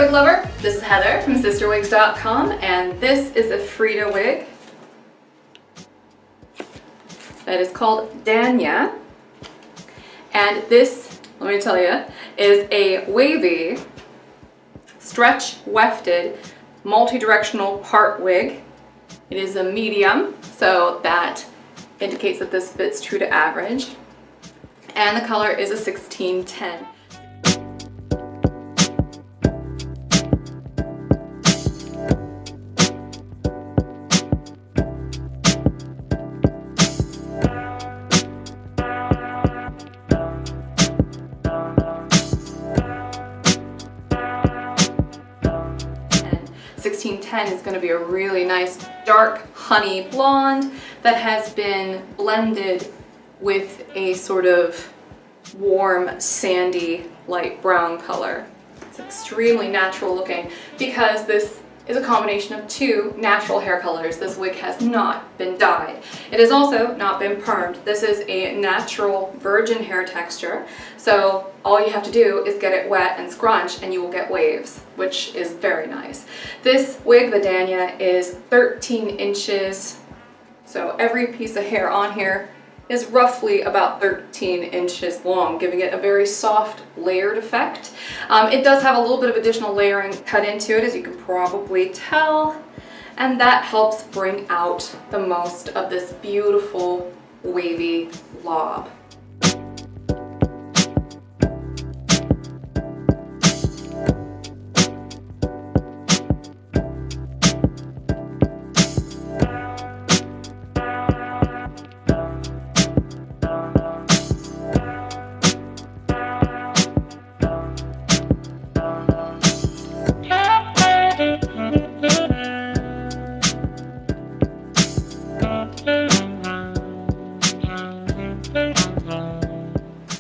wig lover, this is Heather from CysterWigs.com, and this is a Freeda wig that is called Danya. And this, let me tell you, is a wavy, stretch wefted, multi-directional part wig. It is a medium, so that indicates that this fits true to average. And the color is a 1610. And 1610 is going to be a really nice dark honey blonde that has been blended with a sort of warm, sandy, light brown color. It's extremely natural looking because this is a combination of two natural hair colors. This wig has not been dyed. It has also not been permed. This is a natural virgin hair texture, so all you have to do is get it wet and scrunch and you will get waves, which is very nice. This wig, the Danya, is 13 inches, so every piece of hair on here is roughly about 13 inches long, giving it a very soft layered effect. It does have a little bit of additional layering cut into it, as you can probably tell, and that helps bring out the most of this beautiful wavy lob.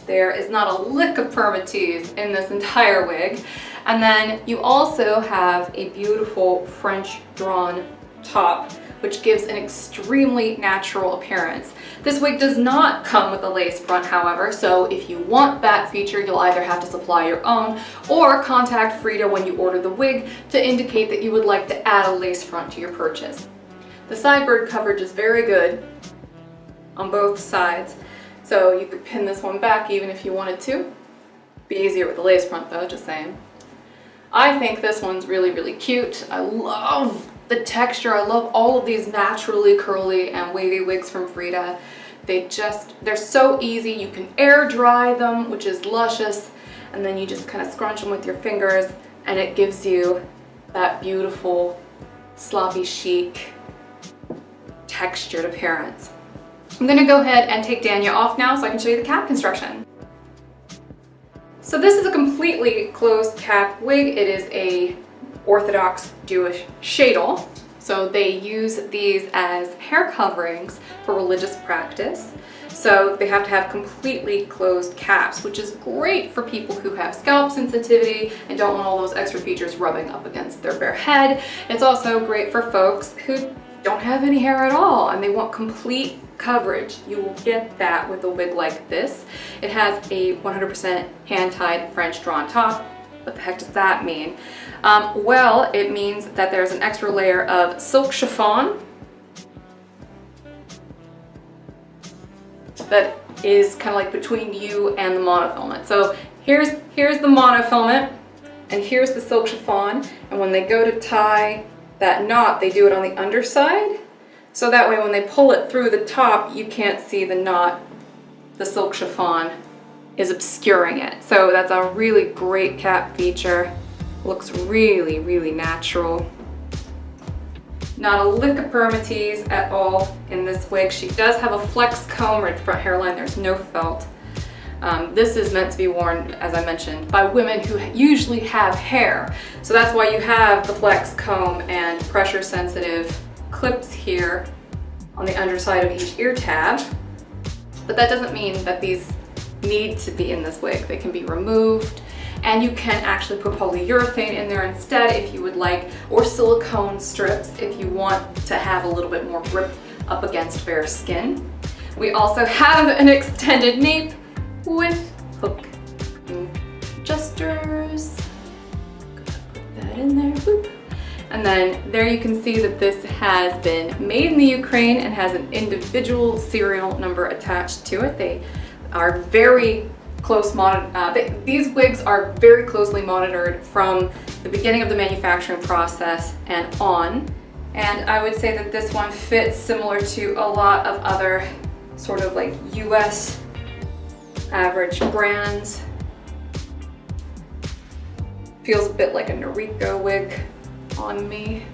There is not a lick of permatease in this entire wig. And then you also have a beautiful French drawn top, which gives an extremely natural appearance. This wig does not come with a lace front, however, so if you want that feature, you'll either have to supply your own or contact Freeda when you order the wig to indicate that you would like to add a lace front to your purchase. The Sideburn coverage is very good on both sides, so you could pin this one back even if you wanted to. Be easier with the lace front though, just saying. I think this one's really, really cute. I love the texture. I love all of these naturally curly and wavy wigs from Freeda. They're so easy. You can air dry them, which is luscious, and then you just kind of scrunch them with your fingers and it gives you that beautiful, sloppy chic, textured appearance. I'm going to go ahead and take Danya off now so I can show you the cap construction. So this is a completely closed cap wig. It is a Orthodox Jewish shadel. So they use these as hair coverings for religious practice. So they have to have completely closed caps, which is great for people who have scalp sensitivity and don't want all those extra features rubbing up against their bare head. It's also great for folks who don't have any hair at all and they want complete coverage. You will get that with a wig like this. It has a 100% hand-tied French drawn top. What the heck does that mean? Well, it means that there's an extra layer of silk chiffon that is kind of like between you and the monofilament. So here's the monofilament and here's the silk chiffon, and when they go to tie that knot, they do it on the underside. So that way when they pull it through the top, you can't see the knot. The silk chiffon is obscuring it. So that's a really great cap feature. Looks really, really natural. Not a lick of permatease at all in this wig. She does have a flex comb right at the front hairline. There's no felt. This is meant to be worn, as I mentioned, by women who usually have hair. So that's why you have the flex comb and pressure sensitive clips here on the underside of each ear tab. But that doesn't mean that these need to be in this wig. They can be removed, and you can actually put polyurethane in there instead if you would like, or silicone strips if you want to have a little bit more grip up against bare skin. We also have an extended nape with hook adjusters. Put that in there. Boop. And then there you can see that this has been made in the Ukraine and has an individual serial number attached to it. They are very close these wigs are very closely monitored from the beginning of the manufacturing process and on. And I would say that this one fits similar to a lot of other sort of like US average brands. Feels a bit like a Noriko wig on me,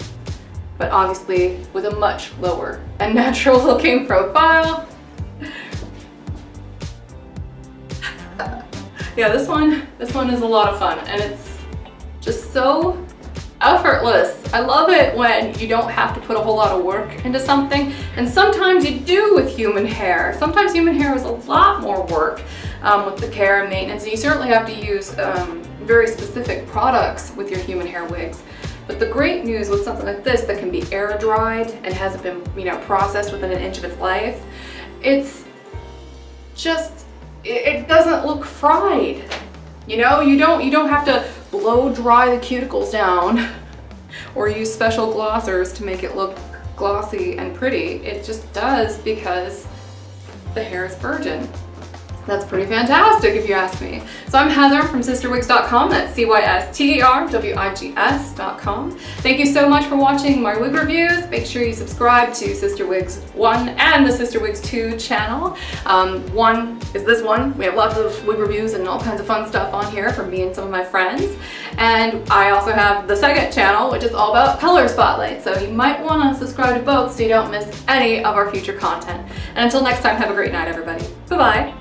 but obviously with a much lower and natural looking profile. Yeah, this one is a lot of fun, and it's just so effortless. I love it when you don't have to put a whole lot of work into something, and sometimes you do with human hair. Sometimes human hair is a lot more work with the care and maintenance, and you certainly have to use very specific products with your human hair wigs. But the great news with something like this that can be air dried and hasn't been, you know, processed within an inch of its life, it's just, it doesn't look fried. You know, you don't have to blow dry the cuticles down or use special glossers to make it look glossy and pretty. It just does because the hair is virgin. That's pretty fantastic if you ask me. So I'm Heather from CysterWigs.com. That's CysterWigs.com. Thank you so much for watching my wig reviews. Make sure you subscribe to CysterWigs 1 and the CysterWigs 2 channel. One is this one. We have lots of wig reviews and all kinds of fun stuff on here from me and some of my friends. And I also have the second channel, which is all about color spotlights. So you might want to subscribe to both so you don't miss any of our future content. And until next time, have a great night, everybody. Bye-bye.